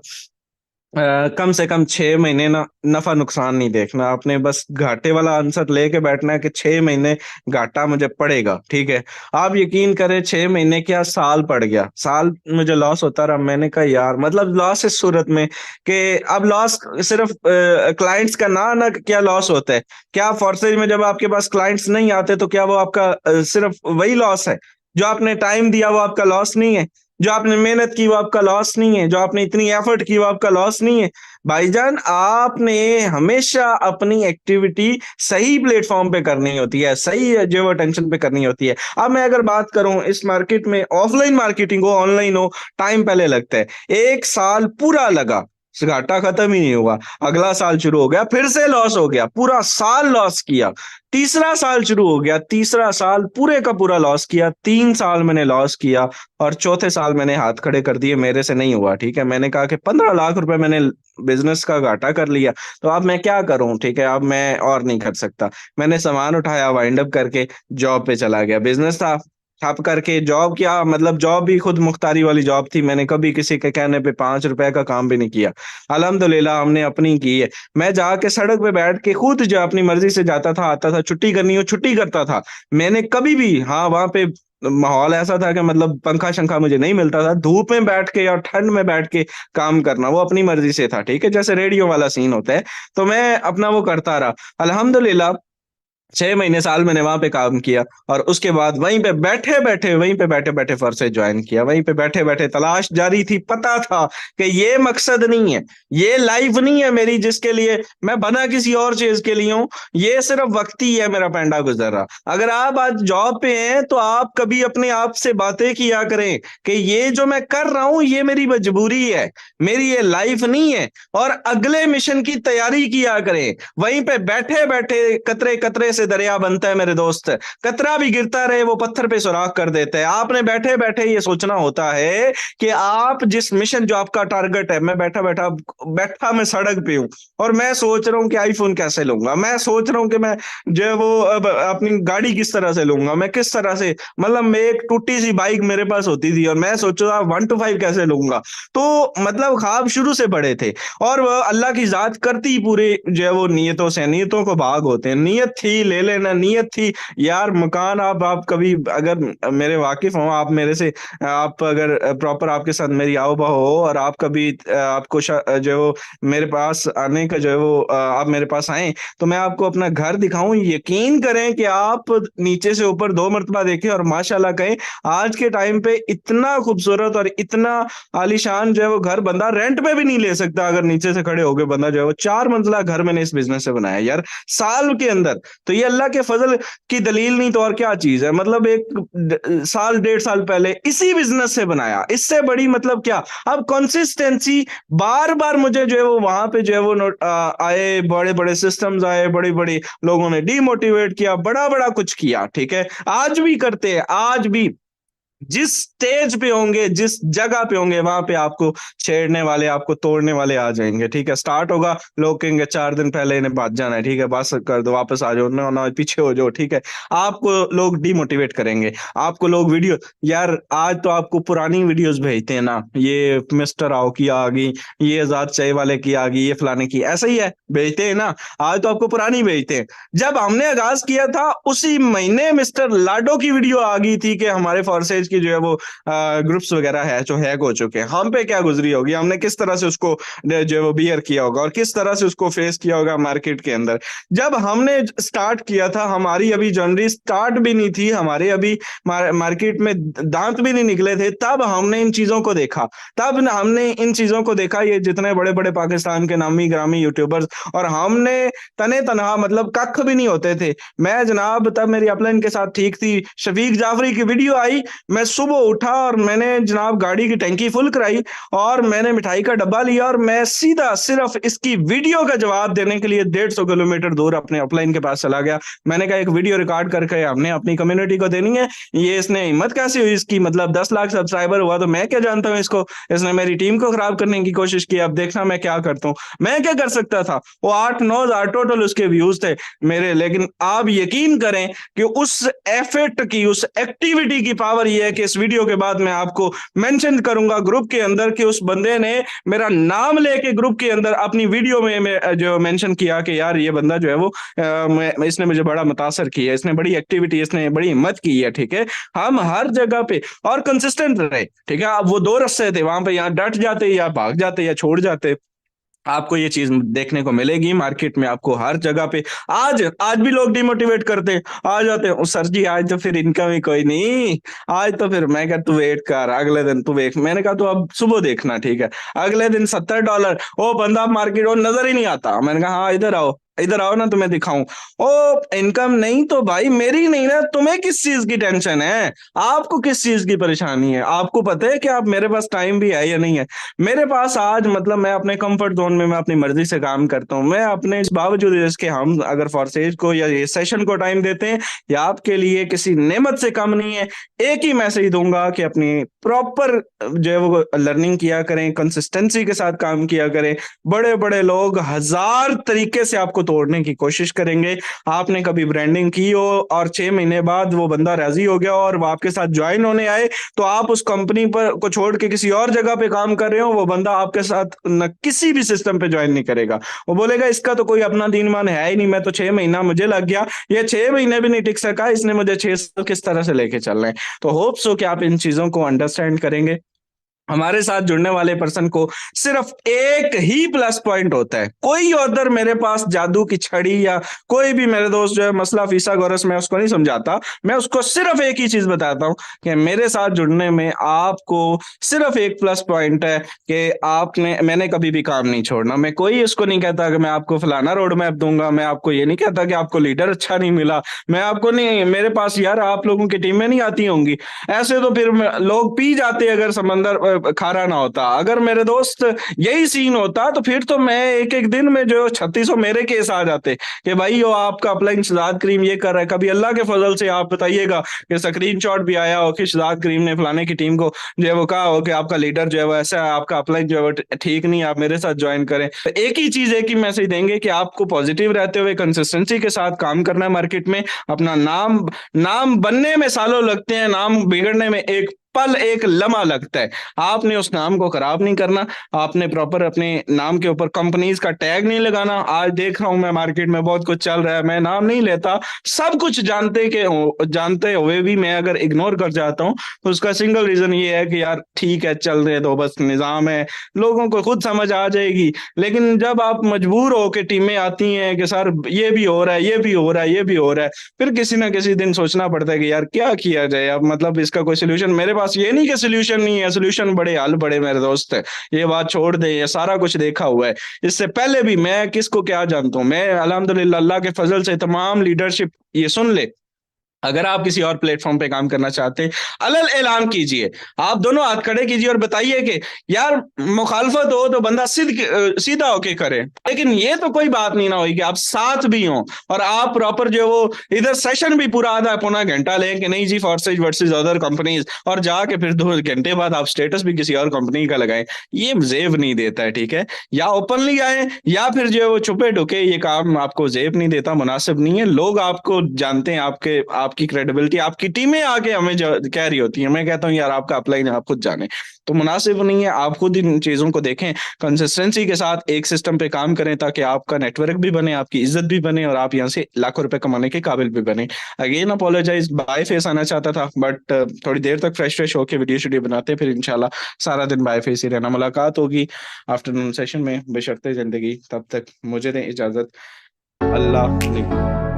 कम से कम 6 महीने ना नफा नुकसान नहीं देखना, आपने बस घाटे वाला आंसर लेके बैठना है कि 6 महीने घाटा मुझे पड़ेगा, ठीक है। आप यकीन करें 6 महीने क्या, साल पड़ गया, साल मुझे लॉस होता रहा। मैंने कहा यार मतलब लॉस इस सूरत में कि अब लॉस सिर्फ क्लाइंट्स का ना ना क्या लॉस होता है, क्या फोर्सेज में जब आपके पास क्लाइंट्स नहीं आते तो क्या वो आपका सिर्फ वही लॉस है? जो आपने टाइम दिया वो आपका लॉस नहीं है? जो आपने मेहनत की वो आपका लॉस नहीं है? जो आपने इतनी एफर्ट की वो आपका लॉस नहीं है? भाईजान आपने हमेशा अपनी एक्टिविटी सही प्लेटफॉर्म पे करनी होती है, सही जो टेंशन पे करनी होती है। अब मैं अगर बात करूं इस मार्केट में, ऑफलाइन मार्केटिंग हो ऑनलाइन हो, टाइम पहले लगता है। 1 साल पूरा लगा, घाटा खत्म ही नहीं हुआ। अगला साल शुरू हो गया, फिर से लॉस हो गया, पूरा साल लॉस किया। तीसरा साल शुरू हो गया, तीसरा साल पूरे का पूरा लॉस किया। 3 साल मैंने लॉस किया और चौथे साल मैंने हाथ खड़े कर दिए, मेरे से नहीं हुआ, ठीक है। मैंने कहा कि 15 लाख रुपए मैंने बिजनेस का घाटा कर लिया, तो अब मैं क्या करूं, ठीक है। अब मैं और नहीं कर सकता। मैंने सामान उठाया, वाइंड अप करके जॉब पे चला गया। बिजनेस था, ठप करके जॉब किया, मतलब जॉब भी खुद मुख्तारी वाली जॉब थी। मैंने कभी किसी के कहने पे 5 रुपए का काम भी नहीं किया। अल्हम्दुलिल्लाह हमने अपनी की है। मैं जाके सड़क पे बैठ के खुद जो अपनी मर्जी से जाता था, आता था, छुट्टी करनी हो छुट्टी करता था। मैंने कभी भी, हाँ वहां पे माहौल ऐसा था कि मतलब पंखा शंखा मुझे नहीं मिलता था, धूप में बैठ के या ठंड में बैठ के काम करना वो अपनी मर्जी से था, ठीक है, जैसे रेडियो वाला सीन होता है। तो मैं अपना वो करता रहा। अल्हम्दुलिल्लाह 6 महीने साल मैंने वहां पे काम किया और उसके बाद वहीं पे बैठे बैठे फर्स्ट ज्वाइन किया। वहीं पे बैठे बैठे तलाश जारी थी। पता था कि ये मकसद नहीं है, ये लाइफ नहीं है मेरी जिसके लिए मैं बना किसी और चीज के लिए हूं। ये सिर्फ वक्ती है मेरा पैंडा गुजर रहा। अगर आप आज जॉब पे हैं तो आप कभी अपने आप से बातें किया करें कि ये जो मैं कर रहा हूं ये मेरी मजबूरी है, मेरी ये लाइफ नहीं है, और अगले मिशन की तैयारी किया करें। वहीं पे बैठे बैठे कतरे कतरे से दरिया बनता है मेरे दोस्त। कतरा भी गिरता रहे वो पत्थर पे सुराख कर देता है। आपने बैठे बैठे ये सोचना होता है कि आप जिस मिशन, जो आपका टारगेट है, मैं बैठा बैठा बैठा मैं सड़क पे हूं और मैं सोच रहा हूं कि आईफोन कैसे लूंगा, मैं सोच रहा हूं कि मैं जो है वो अब अपनी गाड़ी किस तरह से लूंगा, मैं किस तरह से, मतलब मैं एक टूटी सी बाइक मेरे पास होती थी और मैं सोच रहा 1 to 5 कैसे लूंगा। तो मतलब ख्वाब शुरू से बड़े थे और वह अल्लाह की जात करती पूरे जो है वो नियतों से, नियतों को भाग होते हैं। नियत थी ले लेना, नीयत थी यार मकान। आप कभी अगर मेरे वाकिफ हो, आप मेरे से, आप अगर प्रॉपर आपके साथ मेरी आओ भगो हो और आप कभी आपको जो है वो मेरे पास आने का जो है वो आप मेरे पास आए तो मैं आपको अपना घर दिखाऊं, यकीन करें कि आप नीचे से ऊपर 2 मरतबा देखें और माशाल्लाह कहें। आज के टाइम पे इतना खूबसूरत और इतना आलीशान जो है वो घर बंदा रेंट पे भी नहीं ले सकता। अगर नीचे से खड़े होके बंदा जो है वो 4 मंजिला घर मैंने इस बिजनेस से बनाया यार साल के अंदर। तो ये अल्लाह के फजल की दलील नहीं तो और क्या चीज है। मतलब एक साल 1.5 साल पहले इसी बिजनेस से बनाया, इससे बड़ी मतलब क्या। अब कंसिस्टेंसी, बार बार मुझे जो है वो वहां पे जो है वो आए, बड़े बड़े सिस्टम्स आए, बड़े बड़े लोगों ने डीमोटिवेट किया, बड़ा बड़ा कुछ किया, ठीक है। आज भी करते हैं, आज भी जिस स्टेज पे होंगे, जिस जगह पे होंगे, वहां पे आपको छेड़ने वाले, आपको तोड़ने वाले आ जाएंगे, ठीक है। स्टार्ट होगा, लोग कहेंगे 4 दिन पहले इन्हें बात जाना है, ठीक है, बस कर दो, वापस आ जाओ, ना ना पीछे हो जाओ, ठीक है। आपको लोग डिमोटिवेट करेंगे, आपको लोग वीडियो, यार आज तो आपको पुरानी वीडियोस भेजते हैं ना, ये मिस्टर आओ की आ गई, ये आजाद चाय वाले की आ गई, ये फलाने की, ऐसा ही है, भेजते हैं ना। आज तो आपको पुरानी भेजते हैं। जब हमने आगाज किया था उसी महीने मिस्टर लाडो की वीडियो आ गई थी कि हमारे फॉर्सेज की जो है वो ग्रुप्स वगैरह है जो हैक हो चुके हैं। हम पे क्या गुजरी होगी, हमने किस तरह से उसको जो है वो बियर किया होगा और किस तरह से उसको फेस किया होगा मार्केट के अंदर। जब हमने स्टार्ट किया था, हमारी अभी जर्नी स्टार्ट भी नहीं थी, हमारे अभी मार्केट में दांत भी नहीं निकले थे, तब हमने इन चीजों को देखा, तब हमने इन चीजों को देखा। ये जितने बड़े बड़े पाकिस्तान के नामी ग्रामी यूट्यूबर्स, और हमने तने तनहा मतलब कख भी नहीं होते थे। मैं जनाब तब मेरी अपलाइन के साथ ठीक थी, शफीक जाफरी की वीडियो आई, मैं सुबह उठा और मैंने जनाब गाड़ी की टंकी फुल कराई और मैंने मिठाई का डब्बा लिया और मैं सीधा सिर्फ इसकी वीडियो का जवाब देने के लिए 150 किलोमीटर दूर अपने अपलाइन के पास चला गया। मैंने कहा एक वीडियो रिकॉर्ड करके हमने अपनी कम्युनिटी को देनी है। ये इसने हिम्मत कैसे हुई इसकी, मतलब 10 लाख सब्सक्राइबर हुआ तो मैं क्या जानता हूँ इसको, इसने मेरी टीम को खराब करने की कोशिश की। अब देखना मैं क्या करता हूँ। मैं क्या कर सकता था, वो 8-9 हजार टोटल उसके व्यूज थे मेरे, लेकिन आप यकीन करें कि उस एफर्ट की, उस एक्टिविटी की पावर ये है कि इस वीडियो के बाद मैं आपको मेंशन करूंगा ग्रुप के अंदर कि उस बंदे ने मेरा नाम लेके ग्रुप के अंदर अपनी वीडियो में जो मेंशन किया कि यार ये बंदा जो है वो इसने मुझे बड़ा मुतासर किया, इसने बड़ी एक्टिविटी, इसने बड़ी हिम्मत की है, ठीक है। हम हर जगह पे और कंसिस्टेंट रहे, ठीक है। अब वो 2 रास्ते थे, वहां पे या डट जाते या भाग जाते या छोड़ जाते। आपको ये चीज देखने को मिलेगी मार्केट में, आपको हर जगह पे। आज आज भी लोग डिमोटिवेट करते, आ जाते हैं, सर जी आज तो फिर इनकम ही कोई नहीं, आज तो फिर मैं कहा तू वेट कर, अगले दिन तू देख। मैंने कहा तो अब सुबह देखना, ठीक है। अगले दिन $70, वो बंदा मार्केट वो नजर ही नहीं आता। मैंने कहा हाँ इधर आओ, इधर आओ ना तुम्हें दिखाऊं। ओ इनकम नहीं तो भाई मेरी नहीं ना, तुम्हें किस चीज की टेंशन है, आपको किस चीज की परेशानी है, आपको पता है कि आप मेरे पास टाइम भी है या नहीं है। मेरे पास आज मतलब मैं अपने कंफर्ट जोन में मैं अपनी मर्जी से काम करता हूँ। मैं अपने इस बावजूद इसके हम अगर फॉरसेज को या ये सेशन को टाइम देते हैं, या आपके लिए किसी नेमत से कम नहीं है। एक ही मैसेज दूंगा कि अपनी प्रॉपर जो है वो लर्निंग किया करें, कंसिस्टेंसी के साथ काम किया करें। बड़े बड़े लोग हजार तरीके से आपको तोड़ने की कोशिश करेंगे। आपने कभी ब्रांडिंग की हो और 6 महीने बाद वो बंदा राजी हो गया और वो आपके साथ ज्वाइन होने आए, तो आप उस कंपनी पर को छोड़ के किसी और जगह पे काम कर रहे हो, वो बंदा आपके साथ न किसी भी सिस्टम पे ज्वाइन नहीं करेगा। वो बोलेगा इसका तो कोई अपना दीन ईमान है ही नहीं, मैं तो 6 महीना मुझे लग गया, ये 6 महीने भी नहीं टिक सका, इसने मुझे 6 साल किस तरह से लेके चलना है। तो होप्स हो कि आप इन चीजों को अंडरस्टैंड करेंगे। हमारे साथ जुड़ने वाले पर्सन को सिर्फ एक ही प्लस पॉइंट होता है। कोई उधर मेरे पास जादू की छड़ी या कोई भी मेरे दोस्त जो है मसला फीसा गोरस, मैं उसको नहीं समझाता। मैं उसको सिर्फ एक ही चीज बताता हूँ कि मेरे साथ जुड़ने में आपको सिर्फ एक प्लस पॉइंट है कि मैंने कभी भी काम नहीं छोड़ना। मैं कोई इसको नहीं कहता कि मैं आपको फलाना रोड मैप दूंगा, मैं आपको ये नहीं कहता कि आपको लीडर अच्छा नहीं मिला, मैं आपको नहीं, मेरे पास यार आप लोगों की टीमें नहीं आती होंगी, ऐसे तो फिर लोग पी जाते अगर समंदर खारा ना होता। अगर मेरे दोस्त यही सीन होता तो फिर तो मैं एक एक दिन में जो 3600 मेरे केस आ जाते कि भाई वो आपका अपलाइन शहजाद करीम ये कर रहा है। कभी अल्लाह के फजल से आप बताइएगा कि स्क्रीन शॉट भी आया हो कि शहजाद करीम ने फलाने की टीम को जो है वो कहा हो कि आपका लीडर जो है वो ऐसा है, आपका अपलाइन जो है वो ठीक नहीं, आप मेरे साथ ज्वाइन करें। तो एक ही चीज, एक ही मैसेज देंगे कि आपको पॉजिटिव रहते हुए कंसिस्टेंसी के साथ काम करना है मार्केट में। अपना नाम बनने में सालों लगते हैं, नाम बिगड़ने में एक पल, एक लम्हा लगता है। आपने उस नाम को खराब नहीं करना, आपने प्रॉपर अपने नाम के ऊपर कंपनीज का टैग नहीं लगाना। आज देख रहा हूं मैं मार्केट में बहुत कुछ चल रहा है, मैं नाम नहीं लेता, सब कुछ जानते हुए भी मैं अगर इग्नोर कर जाता हूं तो उसका सिंगल रीजन ये है कि यार ठीक है, चल रहे तो बस निजाम है, लोगों को खुद समझ आ जाएगी। लेकिन जब आप मजबूर हो के टीमें आती हैं कि सर ये भी हो रहा है, ये भी हो रहा है, ये भी हो रहा है, फिर किसी ना किसी दिन सोचना पड़ता है कि यार क्या किया जाए अब, मतलब इसका कोई सोल्यूशन मेरे पास, ये नहीं कि सोल्यूशन नहीं है, सोल्यूशन बड़े हल बड़े मेरे दोस्त है, ये बात छोड़ दे, ये सारा कुछ देखा हुआ है। इससे पहले भी मैं किसको क्या जानता हूँ, मैं अल्हम्दुलिल्लाह अल्लाह के फजल से तमाम लीडरशिप, ये सुन ले, अगर आप किसी और प्लेटफॉर्म पे काम करना चाहते हैं, अलल ऐलान कीजिए, आप दोनों हाथ खड़े कीजिए और बताइए कि यार मुखालफत हो तो बंदा सीधा होके करे, लेकिन ये तो कोई बात नहीं ना हुई कि आप साथ भी हो और आप प्रॉपर जो वो इधर सेशन भी पूरा आधा पौना घंटा लें कि नहीं जी फॉरसेज वर्सेज अदर कंपनीज, और जाके फिर 2 घंटे बाद आप स्टेटस भी किसी और कंपनी का लगाएं, ये जेब नहीं देता है। ठीक है, या ओपनली आए या फिर जो है वो छुपे ढुके, ये काम आपको जेब नहीं देता, मुनासिब नहीं है। लोग आपको जानते हैं, आपकी क्रेडिबिलिटी, आपकी टीमें आगे हमें कह रही होती है, मैं कहता हूँ यार आपका अपलाइन आप खुद जाने, तो मुनासिब नहीं है। आप खुद इन चीजों को देखें, कंसिस्टेंसी के साथ एक सिस्टम पे काम करें ताकि आपका नेटवर्क भी बने, आपकी इज्जत भी बने और आप यहाँ से लाखों रुपए कमाने के काबिल भी बने। अगेन अपोलोजाइज, बाय फेस आना चाहता था बट थोड़ी देर तक फ्रेश फ्रेश होकर वीडियो स्टूडियो बनाते, फिर इंशाल्लाह सारा दिन बाय फेस ही रहना। मुलाकात होगी आफ्टरनून सेशन में, बशर्ते जिंदगी, तब तक मुझे दें इजाजत। अल्लाह ने